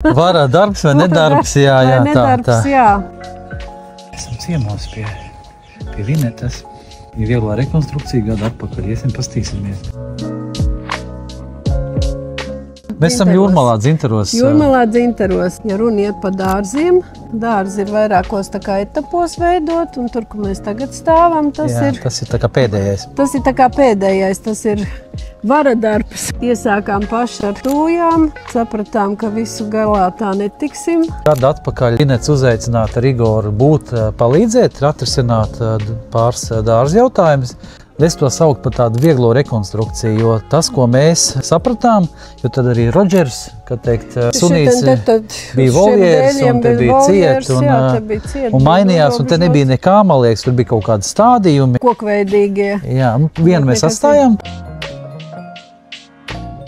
Vara darbs vai nedarbs, jā, nedarbs, tā. Jā. Esam ciemos pie Vinetas. Ir vieglā rekonstrukcija gadu atpakaļ. Iesim pastīsimies. Mēs esam Jūrmalā, Dzintaros. Jūrmalā, Dzintaros. Ja runa iet pa dārziem, dārzi ir vairākos tā kā etapos veidot, un tur, kur mēs tagad stāvam, tas ir tā kā pēdējais. Tas ir tā kā pēdējais, tas ir vara darbs. Iesākām paši ar tūjām, sapratām, ka visu galā tā netiksim. Gadu atpakaļ Vinets uzaicināta Rigoru būt palīdzēt, atrisināt pāris dārza jautājumus. Es to saucu par tādu vieglo rekonstrukciju, jo tas, ko mēs sapratām, jo tad arī Rodžers, kad teikt, sunīts bija voljērs, un te bija ciet, un mainījās, un te nebija nekā, man liekas, tur bija kaut kādi stādījumi. Kokveidīgie. Jā, vienu mēs atstājām.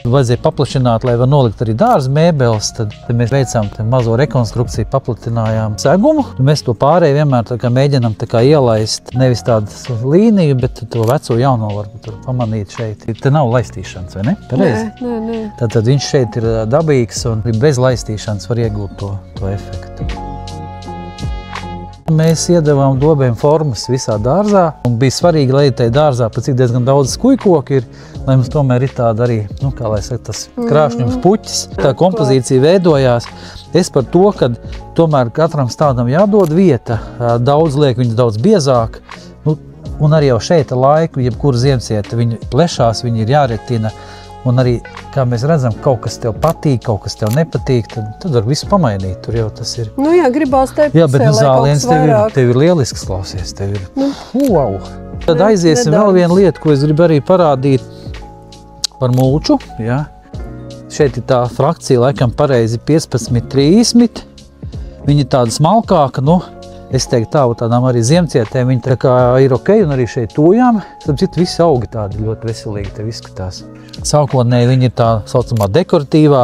Vajadzēja paplašināt, lai var nolikt arī dārza mēbeles, tad mēs veicām mazo rekonstrukciju, paplatinājām segumu. Mēs to pārēju vienmēr tā kā mēģinām tā kā ielaist nevis tādu līniju, bet to veco jauno varbūt tur pamanīt šeit. Te nav laistīšanas, vai ne? Pareizi? Nē. Tad viņš šeit ir dabīgs un bez laistīšanas var iegūt to efektu. Mēs iedevām dobēm formas visā dārzā, un bija svarīgi, lai tai dārzā pēc cik diezgan daudz skujkoku ir, lai mums tomēr ir tāda arī, kā lai saka, tas krāšņums puķis. Tā kompozīcija veidojās. Es par to, ka tomēr katram stādam jādod vieta, daudz liek viņus daudz biezāk, un arī jau šeit laiku, jebkura ziemcieta, viņi plešās, viņi ir jāretina. Un arī, kā mēs redzam, kaut kas tev patīk, kaut kas tev nepatīk, tad var visu pamainīt. Tur jau tas ir. Nu jā, gribās teikt, jā, bet zāliens tev ir lielisks, klausies. Tev ir. Wow! Tad aiziesim vēl vienu lietu, ko es gribu arī parādīt par mulču. Jā. Šeit ir tā frakcija, laikam pareizi 15-30. Viņa ir tāda smalkāka, es teiktu tādām arī ziemcietēm, viņi tā kā ir ok, un arī šeit tūjām. Starp citu, visi augi tādi ļoti veselīgi tev izskatās. Sākotnēji viņi ir tā saucamā dekoratīvā,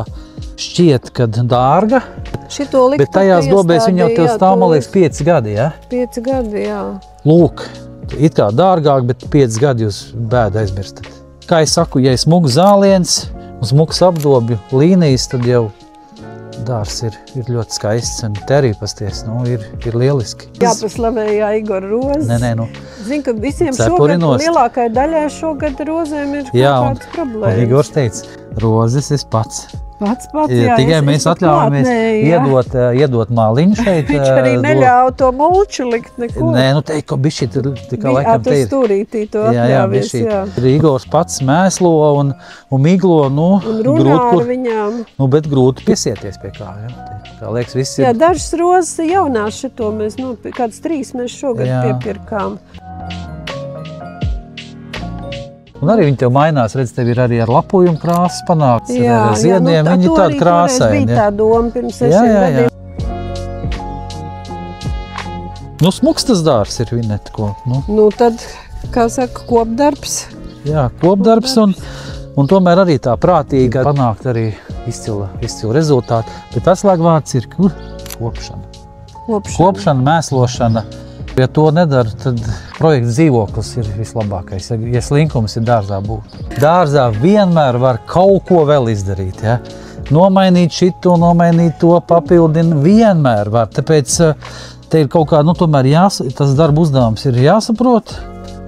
šķiet, kad dārga, bet tajās dobēs viņi jau tev stāv, man liekas, 5 gadi, jā? 5 gadi, jā. Lūk, it kā dārgāk, bet 5 gadi jūs bēdu aizmirstat. Kā es saku, ja ir smugs zāliens un smugs apdobju līnijas, tad jau dārs ir ļoti skaists, un te arī pasties, ir lieliski. Jāpaslavējā Igora rozes. Nē. Zinu, ka visiem šogad, lielākai daļai šogad rozēm ir kaut kādas problēmas. Un Igors teica, rozes es pats. Pats, jā. Tikai mēs atļaujamies iedot māliņu šeit. Viņš arī neļauj to mulču likt neko. Nē, teikt, ka bišķi tikai laikam te ir. Stūrītī to atļaujies, jā. Igors pats mēslo un miglo, un runā ar viņām. Bet grūti piesieties pie kā, jā. Kā liekas, viss ir. Jā, dažas rozes jaunās šito mēs, kāds 3 mēs šogad piepirkām. Un arī viņi tev mainās, redz, tev ir arī ar lapojumu krāsas panākts, ar ziediem, viņi ir tādi krāsaini. Bija tā doma pirms 6 gadiem. Smuks tas dārs ir, Vineta, ko? Tad, kā saka, kopdarbs. Jā, kopdarbs, un tomēr arī tā prātīga panākt arī izcilu rezultātu. Bet atslēgvārds ir kopšana. Kopšana, mēslošana. Ja to nedara, tad projekts dzīvoklis ir vislabākais, ja slinkums ir dārzā būt. Dārzā vienmēr var kaut ko vēl izdarīt, ja? Nomainīt šito, nomainīt to, papildināt, vienmēr var. Tāpēc te ir kaut kā, tomēr tas darba uzdevums ir jāsaprot.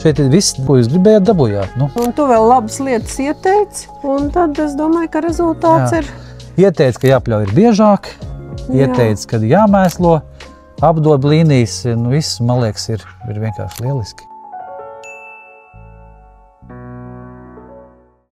Šeit ir viss, ko jūs gribējāt, dabūjāt. Un tu vēl labas lietas ieteici, un tad es domāju, ka rezultāts ir. Ieteici, ka jāpļauj ir biežāk, ieteici, ka jāmēslo. Apdob līnijas, viss, man liekas, ir vienkārši lieliski.